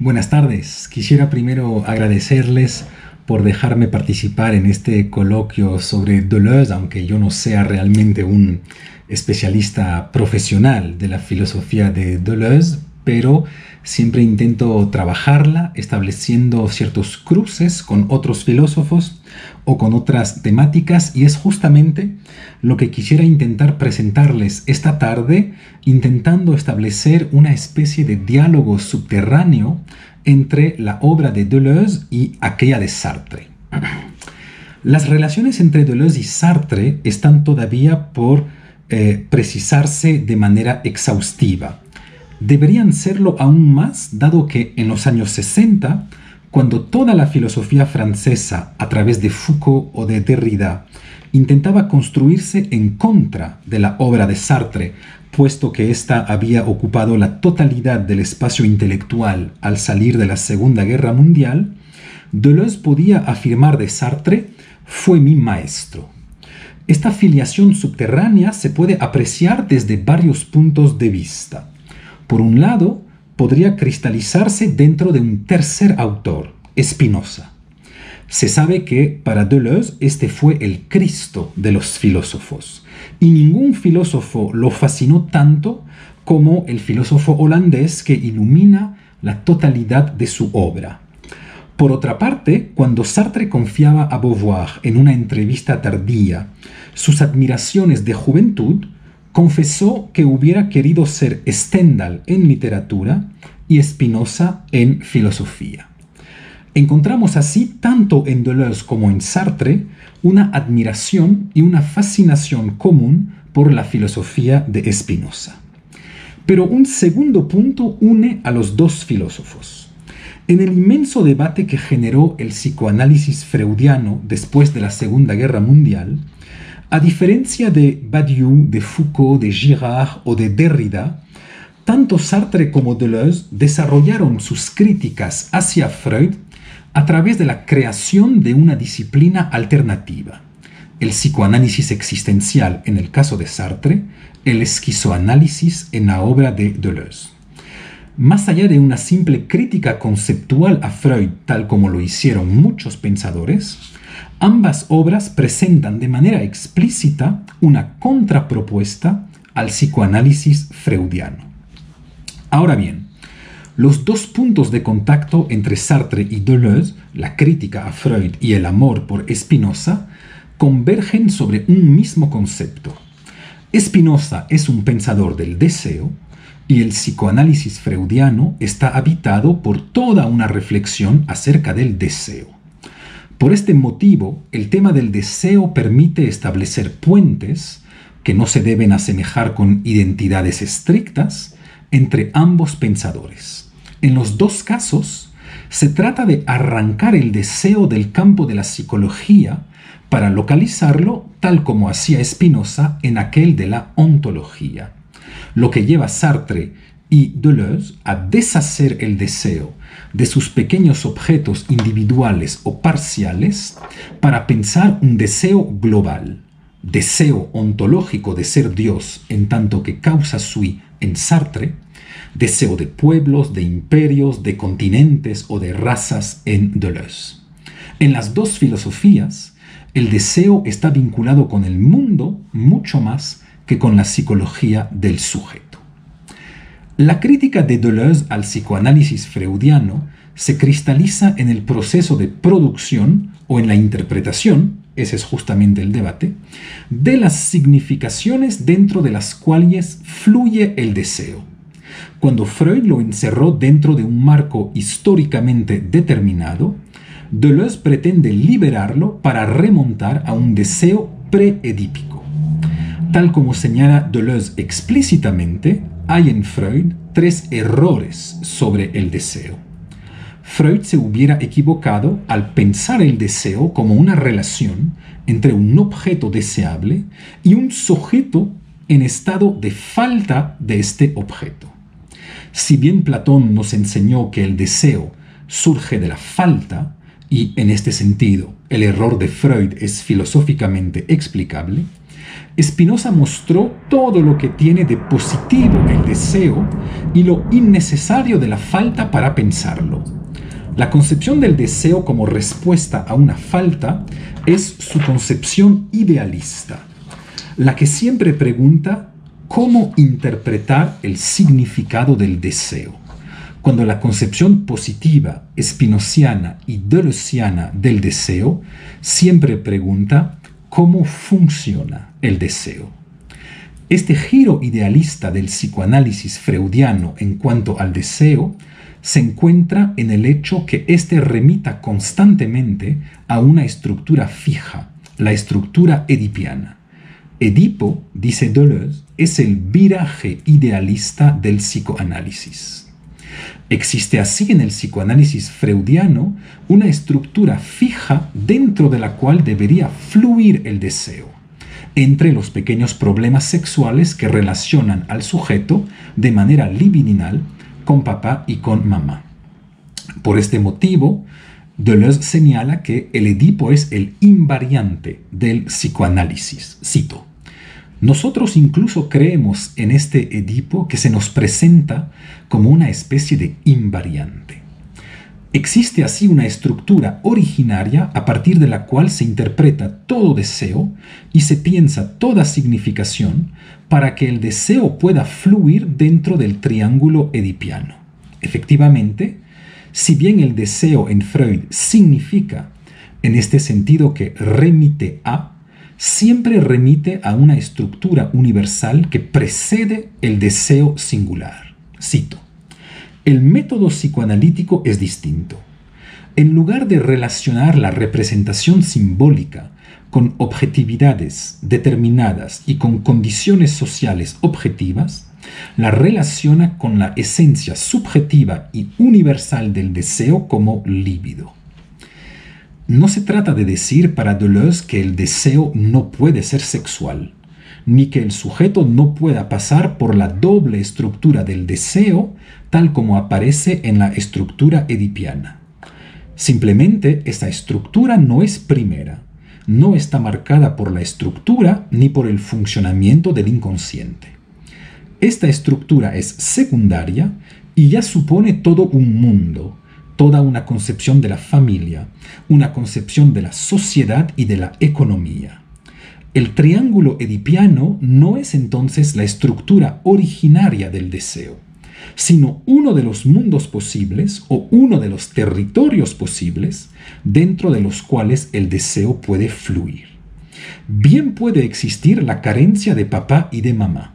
Buenas tardes. Quisiera primero agradecerles por dejarme participar en este coloquio sobre Deleuze, aunque yo no sea realmente un especialista profesional de la filosofía de Deleuze, pero siempre intento trabajarla estableciendo ciertos cruces con otros filósofos o con otras temáticas, y es justamente lo que quisiera intentar presentarles esta tarde, intentando establecer una especie de diálogo subterráneo entre la obra de Deleuze y aquella de Sartre. Las relaciones entre Deleuze y Sartre están todavía por precisarse de manera exhaustiva. Deberían serlo aún más, dado que en los años 60, cuando toda la filosofía francesa, a través de Foucault o de Derrida, intentaba construirse en contra de la obra de Sartre, puesto que ésta había ocupado la totalidad del espacio intelectual al salir de la Segunda Guerra Mundial, Deleuze podía afirmar de Sartre: «Fue mi maestro». Esta filiación subterránea se puede apreciar desde varios puntos de vista. Por un lado, podría cristalizarse dentro de un tercer autor, Spinoza. Se sabe que para Deleuze este fue el Cristo de los filósofos, y ningún filósofo lo fascinó tanto como el filósofo holandés que ilumina la totalidad de su obra. Por otra parte, cuando Sartre confiaba a Beauvoir en una entrevista tardía sus admiraciones de juventud, confesó que hubiera querido ser Stendhal en literatura y Spinoza en filosofía. Encontramos así, tanto en Deleuze como en Sartre, una admiración y una fascinación común por la filosofía de Spinoza. Pero un segundo punto une a los dos filósofos. En el inmenso debate que generó el psicoanálisis freudiano después de la Segunda Guerra Mundial, a diferencia de Badiou, de Foucault, de Girard o de Derrida, tanto Sartre como Deleuze desarrollaron sus críticas hacia Freud a través de la creación de una disciplina alternativa: el psicoanálisis existencial en el caso de Sartre, el esquizoanálisis en la obra de Deleuze. Más allá de una simple crítica conceptual a Freud, tal como lo hicieron muchos pensadores, ambas obras presentan de manera explícita una contrapropuesta al psicoanálisis freudiano. Ahora bien, los dos puntos de contacto entre Sartre y Deleuze, la crítica a Freud y el amor por Spinoza, convergen sobre un mismo concepto. Spinoza es un pensador del deseo, y el psicoanálisis freudiano está habitado por toda una reflexión acerca del deseo. Por este motivo, el tema del deseo permite establecer puentes que no se deben asemejar con identidades estrictas entre ambos pensadores. En los dos casos, se trata de arrancar el deseo del campo de la psicología para localizarlo, tal como hacía Spinoza, en aquel de la ontología, lo que lleva a Sartre y Deleuze a deshacer el deseo de sus pequeños objetos individuales o parciales para pensar un deseo global, deseo ontológico de ser Dios en tanto que causa sui en Sartre, deseo de pueblos, de imperios, de continentes o de razas en Deleuze. En las dos filosofías, el deseo está vinculado con el mundo mucho más que con la psicología del sujeto. La crítica de Deleuze al psicoanálisis freudiano se cristaliza en el proceso de producción o en la interpretación, ese es justamente el debate, de las significaciones dentro de las cuales fluye el deseo. Cuando Freud lo encerró dentro de un marco históricamente determinado, Deleuze pretende liberarlo para remontar a un deseo preedípico. Tal como señala Deleuze explícitamente, hay en Freud tres errores sobre el deseo. Freud se hubiera equivocado al pensar el deseo como una relación entre un objeto deseable y un sujeto en estado de falta de este objeto. Si bien Platón nos enseñó que el deseo surge de la falta, y en este sentido el error de Freud es filosóficamente explicable, Spinoza mostró todo lo que tiene de positivo el deseo y lo innecesario de la falta para pensarlo. La concepción del deseo como respuesta a una falta es su concepción idealista, la que siempre pregunta cómo interpretar el significado del deseo, cuando la concepción positiva, spinoziana y deleuziana del deseo siempre pregunta cómo funciona el deseo. Este giro idealista del psicoanálisis freudiano en cuanto al deseo se encuentra en el hecho que éste remita constantemente a una estructura fija, la estructura edipiana. Edipo, dice Deleuze, es el viraje idealista del psicoanálisis. Existe así en el psicoanálisis freudiano una estructura fija dentro de la cual debería fluir el deseo, entre los pequeños problemas sexuales que relacionan al sujeto de manera libidinal con papá y con mamá. Por este motivo, Deleuze señala que el Edipo es el invariante del psicoanálisis. Cito: nosotros incluso creemos en este Edipo que se nos presenta como una especie de invariante. Existe así una estructura originaria a partir de la cual se interpreta todo deseo y se piensa toda significación para que el deseo pueda fluir dentro del triángulo edipiano. Efectivamente, si bien el deseo en Freud significa, en este sentido que remite a, siempre remite a una estructura universal que precede el deseo singular. Cito: el método psicoanalítico es distinto. En lugar de relacionar la representación simbólica con objetividades determinadas y con condiciones sociales objetivas, la relaciona con la esencia subjetiva y universal del deseo como líbido. No se trata de decir para Deleuze que el deseo no puede ser sexual, ni que el sujeto no pueda pasar por la doble estructura del deseo tal como aparece en la estructura edipiana. Simplemente esta estructura no es primera, no está marcada por la estructura ni por el funcionamiento del inconsciente. Esta estructura es secundaria y ya supone todo un mundo, toda una concepción de la familia, una concepción de la sociedad y de la economía. El triángulo edipiano no es entonces la estructura originaria del deseo, sino uno de los mundos posibles o uno de los territorios posibles dentro de los cuales el deseo puede fluir. Bien puede existir la carencia de papá y de mamá,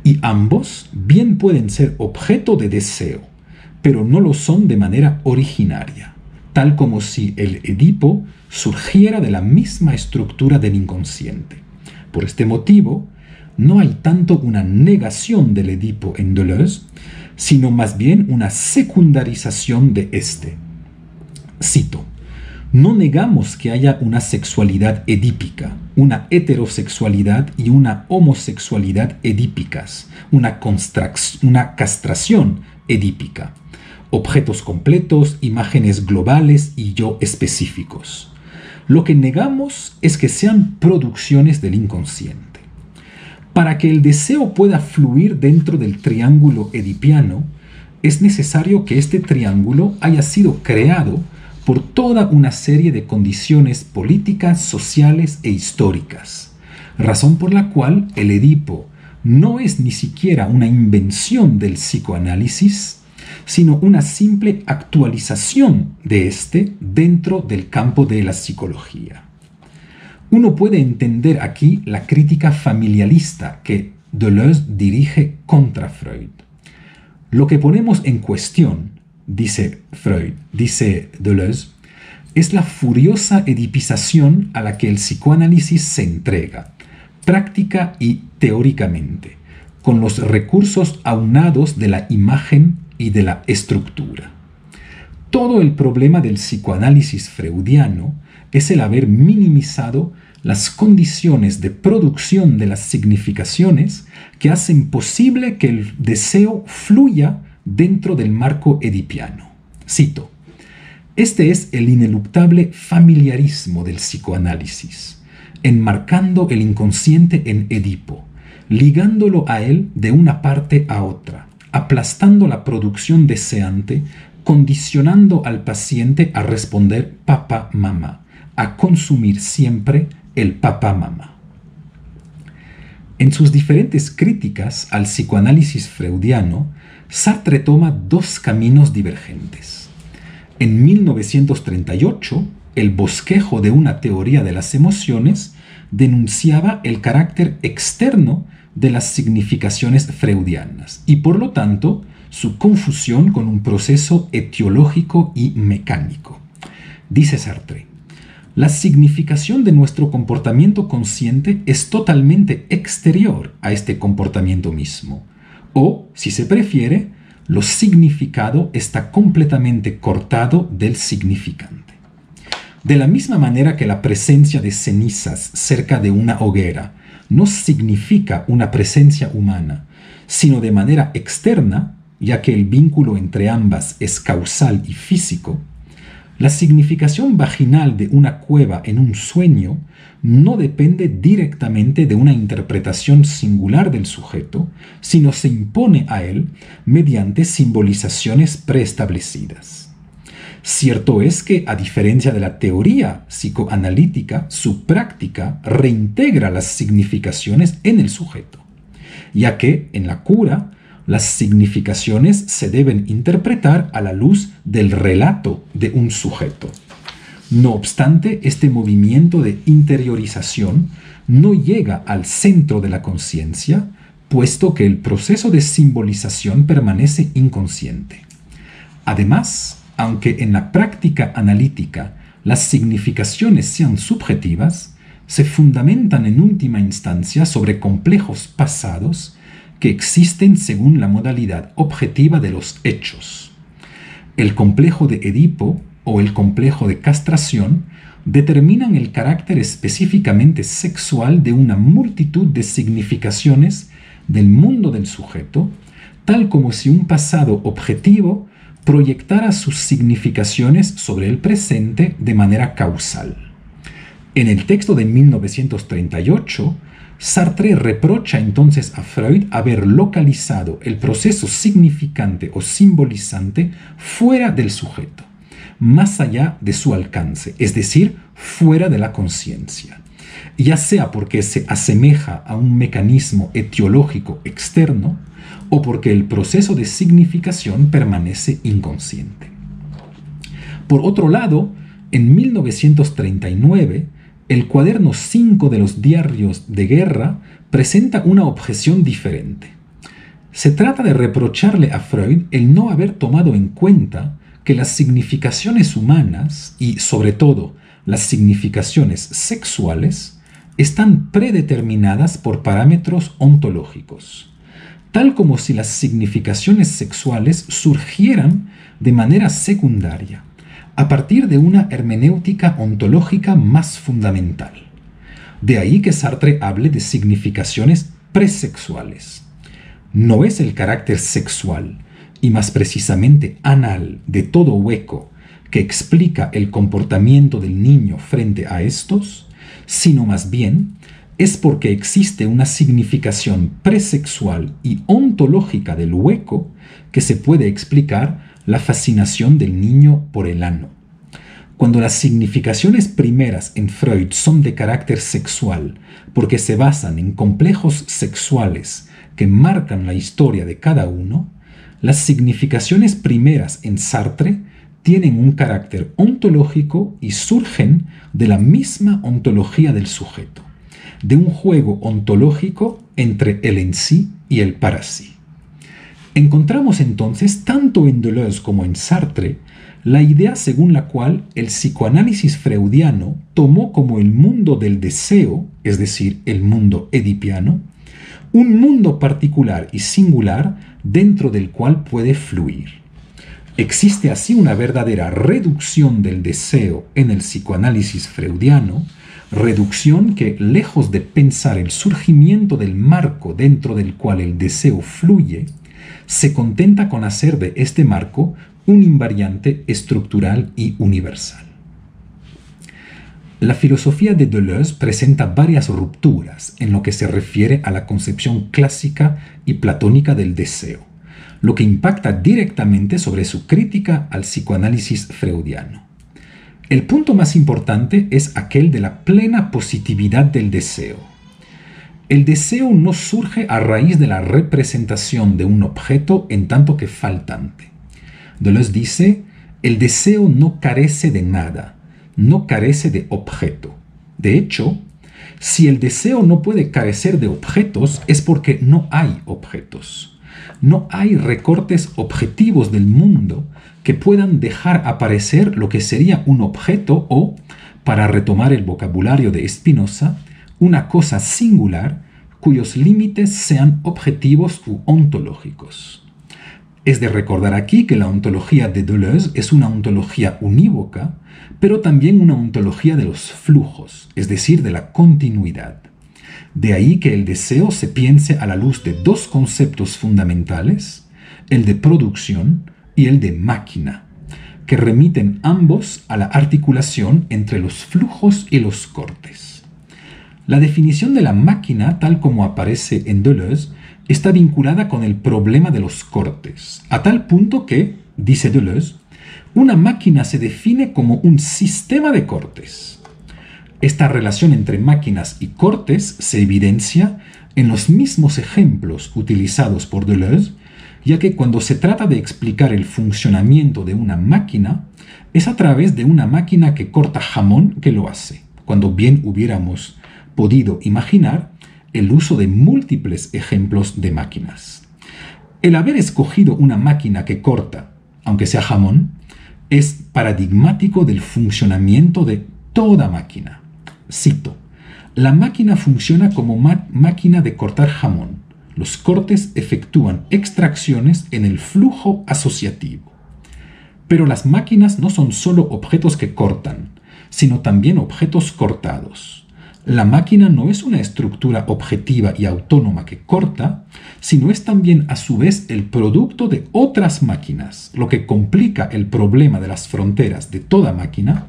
y ambos bien pueden ser objeto de deseo, pero no lo son de manera originaria, tal como si el Edipo surgiera de la misma estructura del inconsciente. Por este motivo, no hay tanto una negación del Edipo en Deleuze, sino más bien una secundarización de este. Cito: no negamos que haya una sexualidad edípica, una heterosexualidad y una homosexualidad edípicas, una castración edípica, objetos completos, imágenes globales y yo específicos. Lo que negamos es que sean producciones del inconsciente. Para que el deseo pueda fluir dentro del triángulo edipiano, es necesario que este triángulo haya sido creado por toda una serie de condiciones políticas, sociales e históricas, razón por la cual el Edipo no es ni siquiera una invención del psicoanálisis, sino una simple actualización de este dentro del campo de la psicología. Uno puede entender aquí la crítica familialista que Deleuze dirige contra Freud. Lo que ponemos en cuestión, dice Deleuze, es la furiosa edipización a la que el psicoanálisis se entrega, práctica y teóricamente, con los recursos aunados de la imagen y de la estructura. Todo el problema del psicoanálisis freudiano es el haber minimizado las condiciones de producción de las significaciones que hacen posible que el deseo fluya dentro del marco edipiano. Cito: este es el ineluctable familiarismo del psicoanálisis. enmarcando el inconsciente en Edipo, ligándolo a él de una parte a otra, aplastando la producción deseante, condicionando al paciente a responder papá-mamá, a consumir siempre el papá-mamá. En sus diferentes críticas al psicoanálisis freudiano, Sartre toma dos caminos divergentes. En 1938, El bosquejo de una teoría de las emociones denunciaba el carácter externo de las significaciones freudianas y, por lo tanto, su confusión con un proceso etiológico y mecánico. Dice Sartre: la significación de nuestro comportamiento consciente es totalmente exterior a este comportamiento mismo, o, si se prefiere, lo significado está completamente cortado del significante. De la misma manera que la presencia de cenizas cerca de una hoguera no significa una presencia humana, sino de manera externa, ya que el vínculo entre ambas es causal y físico, la significación vaginal de una cueva en un sueño no depende directamente de una interpretación singular del sujeto, sino se impone a él mediante simbolizaciones preestablecidas. Cierto es que, a diferencia de la teoría psicoanalítica, su práctica reintegra las significaciones en el sujeto, ya que en la cura las significaciones se deben interpretar a la luz del relato de un sujeto. No obstante, este movimiento de interiorización no llega al centro de la conciencia, puesto que el proceso de simbolización permanece inconsciente. Además, aunque en la práctica analítica las significaciones sean subjetivas, se fundamentan en última instancia sobre complejos pasados que existen según la modalidad objetiva de los hechos. El complejo de Edipo o el complejo de castración determinan el carácter específicamente sexual de una multitud de significaciones del mundo del sujeto, tal como si un pasado objetivo proyectara sus significaciones sobre el presente de manera causal. En el texto de 1938, Sartre reprocha entonces a Freud haber localizado el proceso significante o simbolizante fuera del sujeto, más allá de su alcance, es decir, fuera de la conciencia, ya sea porque se asemeja a un mecanismo etiológico externo o porque el proceso de significación permanece inconsciente. Por otro lado, en 1939, el cuaderno 5 de los diarios de guerra presenta una objeción diferente. Se trata de reprocharle a Freud el no haber tomado en cuenta que las significaciones humanas y, sobre todo, las significaciones sexuales están predeterminadas por parámetros ontológicos, tal como si las significaciones sexuales surgieran de manera secundaria, a partir de una hermenéutica ontológica más fundamental. De ahí que Sartre hable de significaciones presexuales. No es el carácter sexual, y más precisamente anal, de todo hueco, que explica el comportamiento del niño frente a estos, sino más bien es porque existe una significación presexual y ontológica del hueco que se puede explicar la fascinación del niño por el ano. Cuando las significaciones primeras en Freud son de carácter sexual porque se basan en complejos sexuales que marcan la historia de cada uno, las significaciones primeras en Sartre tienen un carácter ontológico y surgen de la misma ontología del sujeto, de un juego ontológico entre el en sí y el para sí. Encontramos entonces, tanto en Deleuze como en Sartre, la idea según la cual el psicoanálisis freudiano tomó como el mundo del deseo, es decir, el mundo edipiano, un mundo particular y singular dentro del cual puede fluir. Existe así una verdadera reducción del deseo en el psicoanálisis freudiano, reducción que, lejos de pensar el surgimiento del marco dentro del cual el deseo fluye, se contenta con hacer de este marco un invariante estructural y universal. La filosofía de Deleuze presenta varias rupturas en lo que se refiere a la concepción clásica y platónica del deseo, lo que impacta directamente sobre su crítica al psicoanálisis freudiano. El punto más importante es aquel de la plena positividad del deseo. El deseo no surge a raíz de la representación de un objeto en tanto que faltante. Deleuze dice, el deseo no carece de nada, no carece de objeto. De hecho, si el deseo no puede carecer de objetos es porque no hay objetos. No hay recortes objetivos del mundo que puedan dejar aparecer lo que sería un objeto o, para retomar el vocabulario de Spinoza, una cosa singular cuyos límites sean objetivos u ontológicos. Es de recordar aquí que la ontología de Deleuze es una ontología unívoca, pero también una ontología de los flujos, es decir, de la continuidad. De ahí que el deseo se piense a la luz de dos conceptos fundamentales, el de producción y el de máquina, que remiten ambos a la articulación entre los flujos y los cortes. La definición de la máquina, tal como aparece en Deleuze, está vinculada con el problema de los cortes, a tal punto que, dice Deleuze, una máquina se define como un sistema de cortes. Esta relación entre máquinas y cortes se evidencia en los mismos ejemplos utilizados por Deleuze, ya que cuando se trata de explicar el funcionamiento de una máquina, es a través de una máquina que corta jamón que lo hace, cuando bien hubiéramos podido imaginar el uso de múltiples ejemplos de máquinas. El haber escogido una máquina que corta, aunque sea jamón, es paradigmático del funcionamiento de toda máquina. Cito, la máquina funciona como máquina de cortar jamón. Los cortes efectúan extracciones en el flujo asociativo. Pero las máquinas no son solo objetos que cortan, sino también objetos cortados. La máquina no es una estructura objetiva y autónoma que corta, sino es también a su vez el producto de otras máquinas, lo que complica el problema de las fronteras de toda máquina,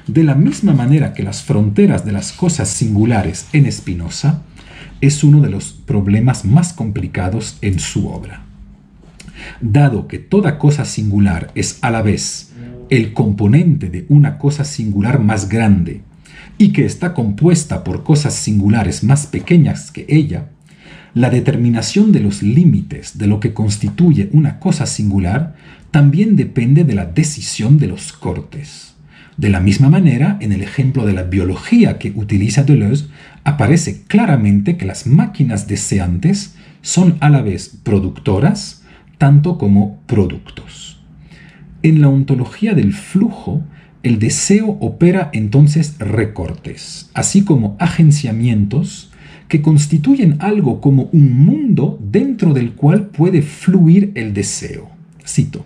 de la misma manera que las fronteras de las cosas singulares en Spinoza es uno de los problemas más complicados en su obra. Dado que toda cosa singular es a la vez el componente de una cosa singular más grande, y que está compuesta por cosas singulares más pequeñas que ella, la determinación de los límites de lo que constituye una cosa singular también depende de la decisión de los cortes. De la misma manera, en el ejemplo de la biología que utiliza Deleuze, aparece claramente que las máquinas deseantes son a la vez productoras, tanto como productos. En la ontología del flujo, el deseo opera entonces recortes, así como agenciamientos que constituyen algo como un mundo dentro del cual puede fluir el deseo. Cito,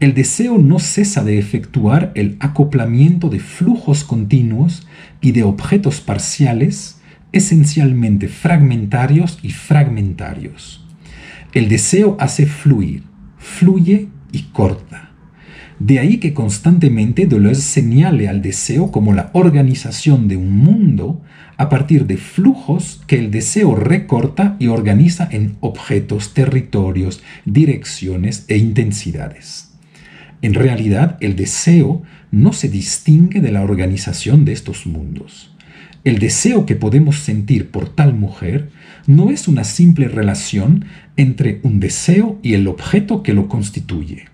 el deseo no cesa de efectuar el acoplamiento de flujos continuos y de objetos parciales, esencialmente fragmentarios y fragmentarios. El deseo hace fluir, fluye y corta. De ahí que constantemente Deleuze señale al deseo como la organización de un mundo a partir de flujos que el deseo recorta y organiza en objetos, territorios, direcciones e intensidades. En realidad, el deseo no se distingue de la organización de estos mundos. El deseo que podemos sentir por tal mujer no es una simple relación entre un deseo y el objeto que lo constituye.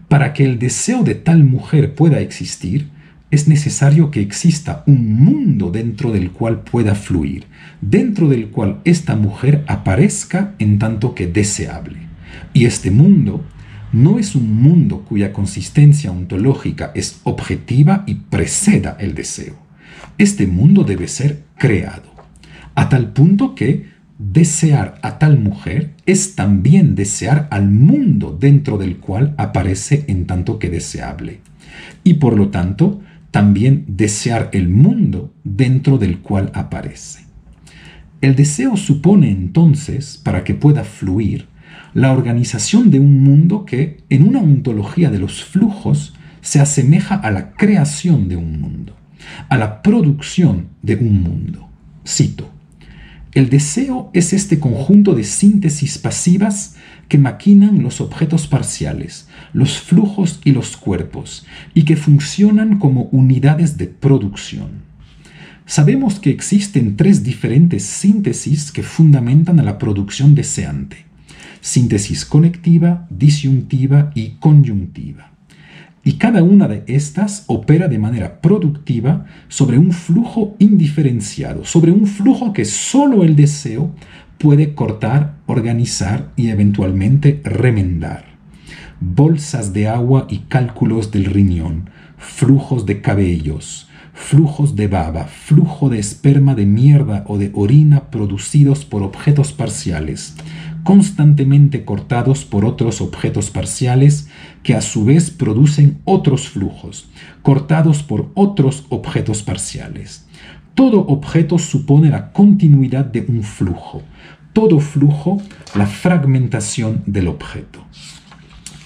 Para que el deseo de tal mujer pueda existir, es necesario que exista un mundo dentro del cual pueda fluir, dentro del cual esta mujer aparezca en tanto que deseable. Y este mundo no es un mundo cuya consistencia ontológica es objetiva y preceda el deseo. Este mundo debe ser creado, a tal punto que desear a tal mujer es también desear al mundo dentro del cual aparece en tanto que deseable, y por lo tanto también desear el mundo dentro del cual aparece. El deseo supone entonces, para que pueda fluir, la organización de un mundo que, en una ontología de los flujos, se asemeja a la creación de un mundo. a la producción de un mundo. Cito: el deseo es este conjunto de síntesis pasivas que maquinan los objetos parciales, los flujos y los cuerpos, y que funcionan como unidades de producción. Sabemos que existen tres diferentes síntesis que fundamentan a la producción deseante: síntesis conectiva, disyuntiva y conyuntiva. Y cada una de estas opera de manera productiva sobre un flujo indiferenciado, sobre un flujo que solo el deseo puede cortar, organizar y eventualmente remendar. Bolsas de agua y cálculos del riñón, flujos de cabellos, flujos de baba, flujo de esperma de mierda o de orina producidos por objetos parciales, constantemente cortados por otros objetos parciales que a su vez producen otros flujos, cortados por otros objetos parciales. Todo objeto supone la continuidad de un flujo, todo flujo la fragmentación del objeto.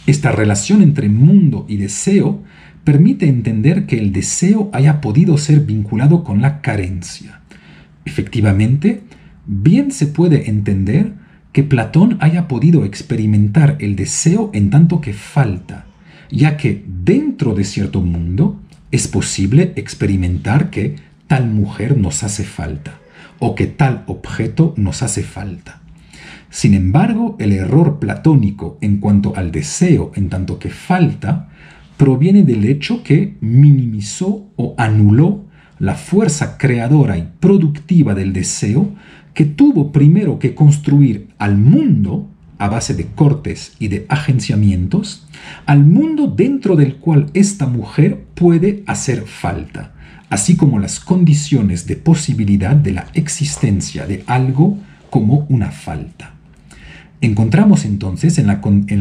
Esta relación entre mundo y deseo permite entender que el deseo haya podido ser vinculado con la carencia. Efectivamente, bien se puede entender que Platón haya podido experimentar el deseo en tanto que falta, ya que dentro de cierto mundo es posible experimentar que tal mujer nos hace falta o que tal objeto nos hace falta. Sin embargo, el error platónico en cuanto al deseo en tanto que falta proviene del hecho que minimizó o anuló la fuerza creadora y productiva del deseo, que tuvo primero que construir al mundo a base de cortes y de agenciamientos, al mundo dentro del cual esta mujer puede hacer falta, así como las condiciones de posibilidad de la existencia de algo como una falta. Encontramos entonces en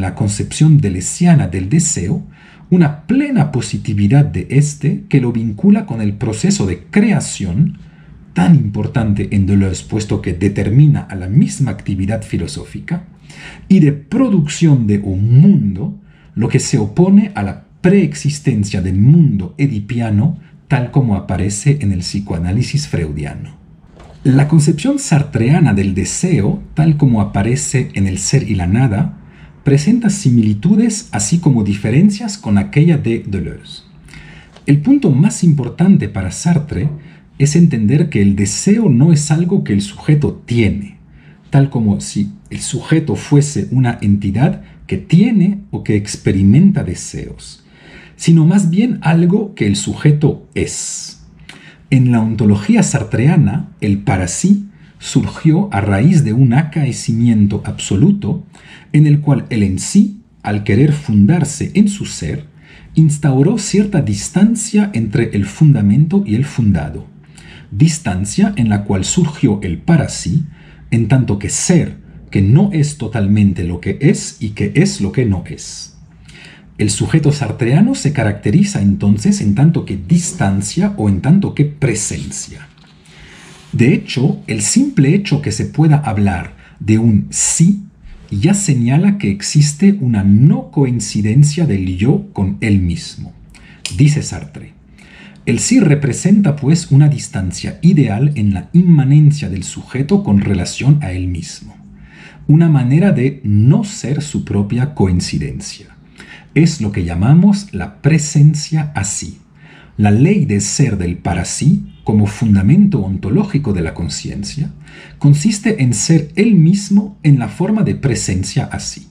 la concepción deleuziana del deseo una plena positividad de éste que lo vincula con el proceso de creación, tan importante en Deleuze puesto que determina a la misma actividad filosófica, y de producción de un mundo, lo que se opone a la preexistencia del mundo edipiano tal como aparece en el psicoanálisis freudiano. La concepción sartreana del deseo, tal como aparece en El ser y la nada, presenta similitudes así como diferencias con aquella de Deleuze. El punto más importante para Sartre es entender que el deseo no es algo que el sujeto tiene, tal como si el sujeto fuese una entidad que tiene o que experimenta deseos, sino más bien algo que el sujeto es. En la ontología sartreana, el para sí surgió a raíz de un acaecimiento absoluto en el cual el en sí, al querer fundarse en su ser, instauró cierta distancia entre el fundamento y el fundado, distancia en la cual surgió el para sí, en tanto que ser que no es totalmente lo que es y que es lo que no es. El sujeto sartreano se caracteriza entonces en tanto que distancia o en tanto que presencia. De hecho, el simple hecho que se pueda hablar de un sí ya señala que existe una no coincidencia del yo con él mismo. Dice Sartre: el sí representa pues una distancia ideal en la inmanencia del sujeto con relación a él mismo, una manera de no ser su propia coincidencia. Es lo que llamamos la presencia a sí, la ley de ser del para sí como fundamento ontológico de la conciencia, consiste en ser él mismo en la forma de presencia a sí.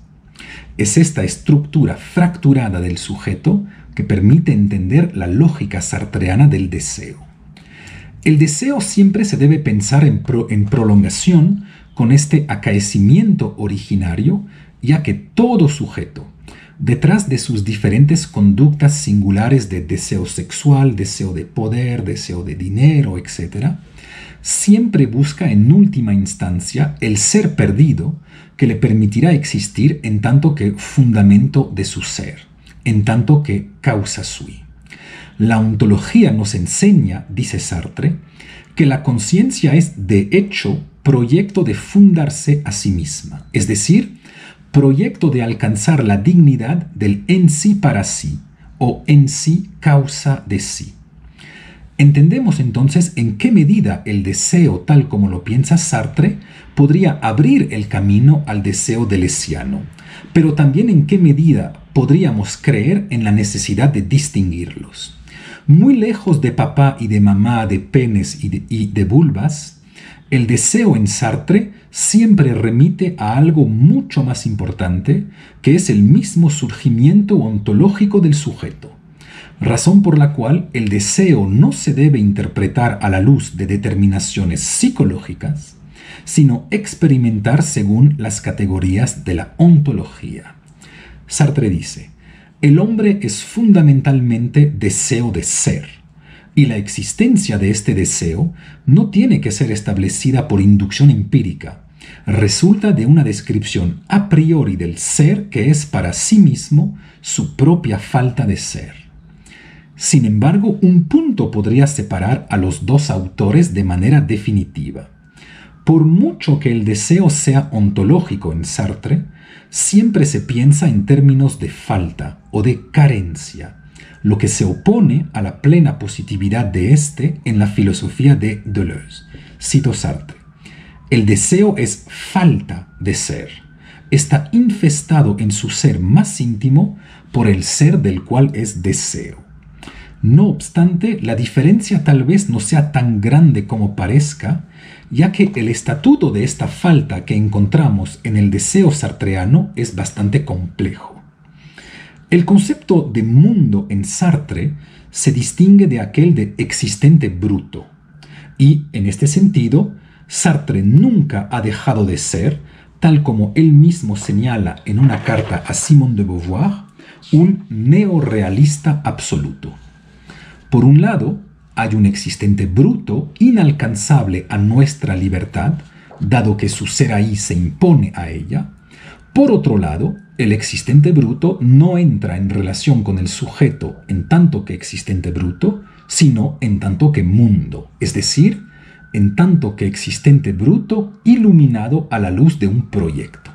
Es esta estructura fracturada del sujeto que permite entender la lógica sartreana del deseo. El deseo siempre se debe pensar en prolongación con este acaecimiento originario, ya que todo sujeto, detrás de sus diferentes conductas singulares de deseo sexual, deseo de poder, deseo de dinero, etc., siempre busca en última instancia el ser perdido que le permitirá existir en tanto que fundamento de su ser, en tanto que causa sui. La ontología nos enseña, dice Sartre, que la conciencia es de hecho proyecto de fundarse a sí misma, es decir, proyecto de alcanzar la dignidad del en sí para sí o en sí causa de sí. Entendemos entonces en qué medida el deseo, tal como lo piensa Sartre, podría abrir el camino al deseo deleuziano, pero también en qué medida podríamos creer en la necesidad de distinguirlos. Muy lejos de papá y de mamá, de penes y de vulvas, el deseo en Sartre siempre remite a algo mucho más importante, que es el mismo surgimiento ontológico del sujeto. Razón por la cual el deseo no se debe interpretar a la luz de determinaciones psicológicas, sino experimentar según las categorías de la ontología. Sartre dice: el hombre es fundamentalmente deseo de ser, y la existencia de este deseo no tiene que ser establecida por inducción empírica. Resulta de una descripción a priori del ser que es para sí mismo su propia falta de ser. Sin embargo, un punto podría separar a los dos autores de manera definitiva. Por mucho que el deseo sea ontológico en Sartre, siempre se piensa en términos de falta o de carencia, lo que se opone a la plena positividad de éste en la filosofía de Deleuze. Cito Sartre: el deseo es falta de ser. Está infestado en su ser más íntimo por el ser del cual es deseo. No obstante, la diferencia tal vez no sea tan grande como parezca, ya que el estatuto de esta falta que encontramos en el deseo sartreano es bastante complejo. El concepto de mundo en Sartre se distingue de aquel de existente bruto, y en este sentido, Sartre nunca ha dejado de ser, tal como él mismo señala en una carta a Simone de Beauvoir, un neorrealista absoluto. Por un lado, hay un existente bruto inalcanzable a nuestra libertad, dado que su ser ahí se impone a ella. Por otro lado, el existente bruto no entra en relación con el sujeto en tanto que existente bruto, sino en tanto que mundo, es decir, en tanto que existente bruto iluminado a la luz de un proyecto.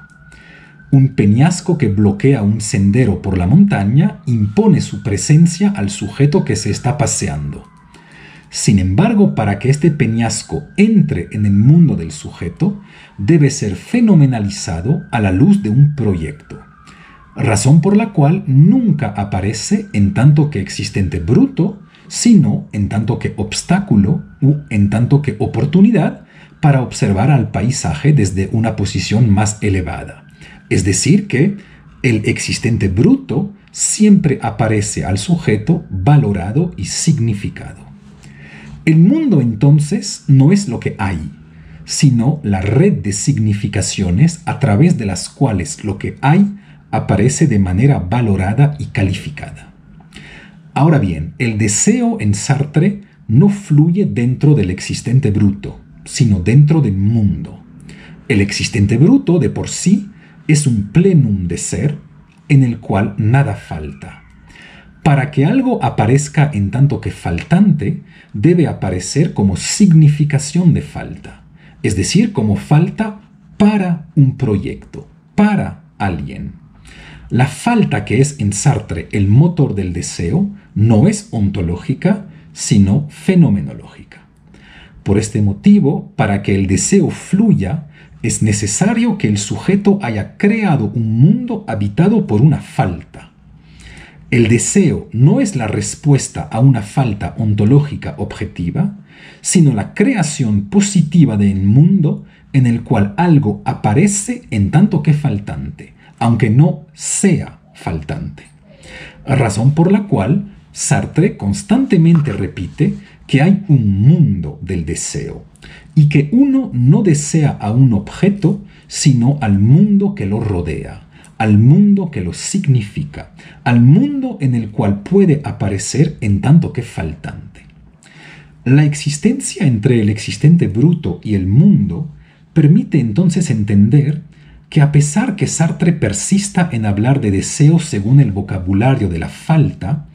Un peñasco que bloquea un sendero por la montaña impone su presencia al sujeto que se está paseando. Sin embargo, para que este peñasco entre en el mundo del sujeto, debe ser fenomenalizado a la luz de un proyecto, razón por la cual nunca aparece en tanto que existente bruto, sino en tanto que obstáculo u en tanto que oportunidad para observar al paisaje desde una posición más elevada. Es decir, que el existente bruto siempre aparece al sujeto valorado y significado. El mundo entonces no es lo que hay, sino la red de significaciones a través de las cuales lo que hay aparece de manera valorada y calificada. Ahora bien, el deseo en Sartre no fluye dentro del existente bruto, sino dentro del mundo. El existente bruto de por sí es un plenum de ser en el cual nada falta. Para que algo aparezca en tanto que faltante, debe aparecer como significación de falta, es decir, como falta para un proyecto, para alguien. La falta que es en Sartre el motor del deseo no es ontológica, sino fenomenológica. Por este motivo, para que el deseo fluya, es necesario que el sujeto haya creado un mundo habitado por una falta. El deseo no es la respuesta a una falta ontológica objetiva, sino la creación positiva del mundo en el cual algo aparece en tanto que faltante, aunque no sea faltante. Razón por la cual Sartre constantemente repite que hay un mundo del deseo y que uno no desea a un objeto, sino al mundo que lo rodea, al mundo que lo significa, al mundo en el cual puede aparecer en tanto que faltante. La existencia entre el existente bruto y el mundo permite entonces entender que a pesar que Sartre persista en hablar de deseo según el vocabulario de la falta,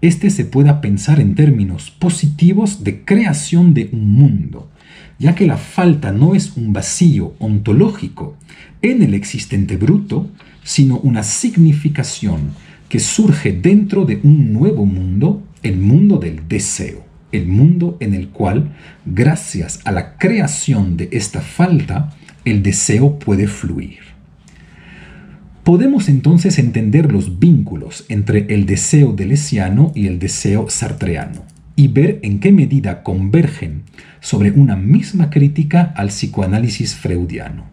este se pueda pensar en términos positivos de creación de un mundo, ya que la falta no es un vacío ontológico en el existente bruto, sino una significación que surge dentro de un nuevo mundo, el mundo del deseo, el mundo en el cual, gracias a la creación de esta falta, el deseo puede fluir. Podemos entonces entender los vínculos entre el deseo deleuziano y el deseo sartreano y ver en qué medida convergen sobre una misma crítica al psicoanálisis freudiano.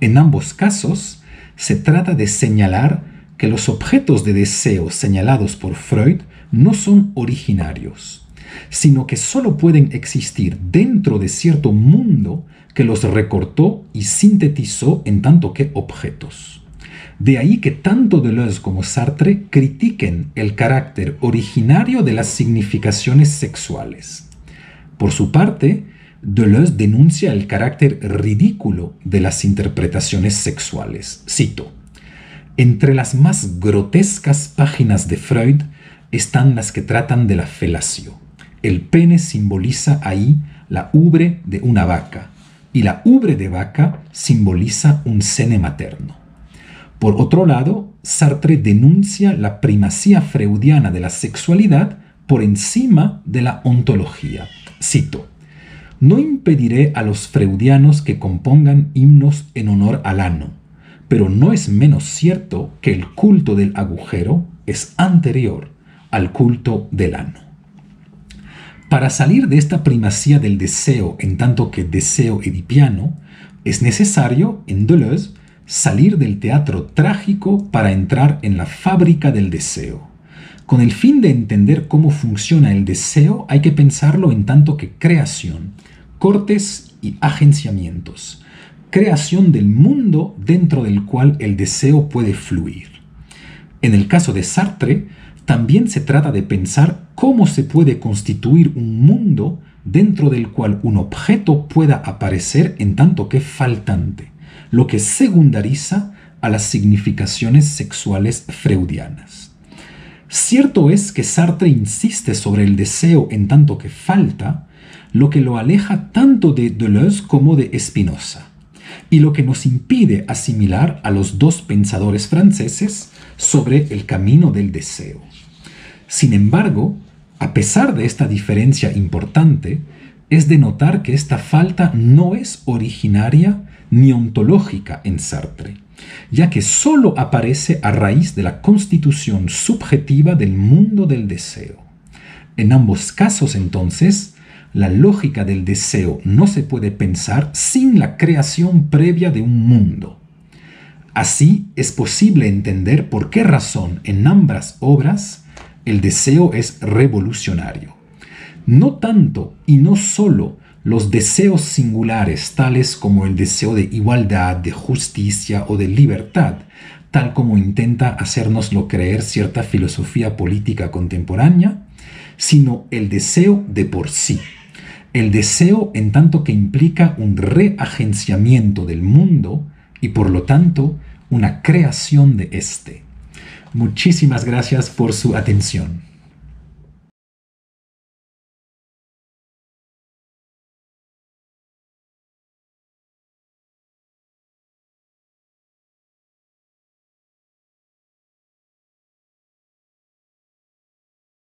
En ambos casos, se trata de señalar que los objetos de deseo señalados por Freud no son originarios, sino que solo pueden existir dentro de cierto mundo que los recortó y sintetizó en tanto que objetos. De ahí que tanto Deleuze como Sartre critiquen el carácter originario de las significaciones sexuales. Por su parte, Deleuze denuncia el carácter ridículo de las interpretaciones sexuales. Cito: entre las más grotescas páginas de Freud están las que tratan de la felatio. El pene simboliza ahí la ubre de una vaca, y la ubre de vaca simboliza un sene materno. Por otro lado, Sartre denuncia la primacía freudiana de la sexualidad por encima de la ontología. Cito: no impediré a los freudianos que compongan himnos en honor al ano, pero no es menos cierto que el culto del agujero es anterior al culto del ano. Para salir de esta primacía del deseo en tanto que deseo edipiano, es necesario, en Deleuze, salir del teatro trágico para entrar en la fábrica del deseo. Con el fin de entender cómo funciona el deseo, hay que pensarlo en tanto que creación, cortes y agenciamientos, creación del mundo dentro del cual el deseo puede fluir. En el caso de Sartre, también se trata de pensar cómo se puede constituir un mundo dentro del cual un objeto pueda aparecer en tanto que faltante, lo que secundariza a las significaciones sexuales freudianas. Cierto es que Sartre insiste sobre el deseo en tanto que falta, lo que lo aleja tanto de Deleuze como de Spinoza, y lo que nos impide asimilar a los dos pensadores franceses sobre el camino del deseo. Sin embargo, a pesar de esta diferencia importante, es de notar que esta falta no es originaria ni ontológica en Sartre, ya que solo aparece a raíz de la constitución subjetiva del mundo del deseo. En ambos casos, entonces, la lógica del deseo no se puede pensar sin la creación previa de un mundo. Así es posible entender por qué razón en ambas obras el deseo es revolucionario. No tanto y no solo los deseos singulares, tales como el deseo de igualdad, de justicia o de libertad, tal como intenta hacérnoslo creer cierta filosofía política contemporánea, sino el deseo de por sí. El deseo en tanto que implica un reagenciamiento del mundo y por lo tanto una creación de éste. Muchísimas gracias por su atención.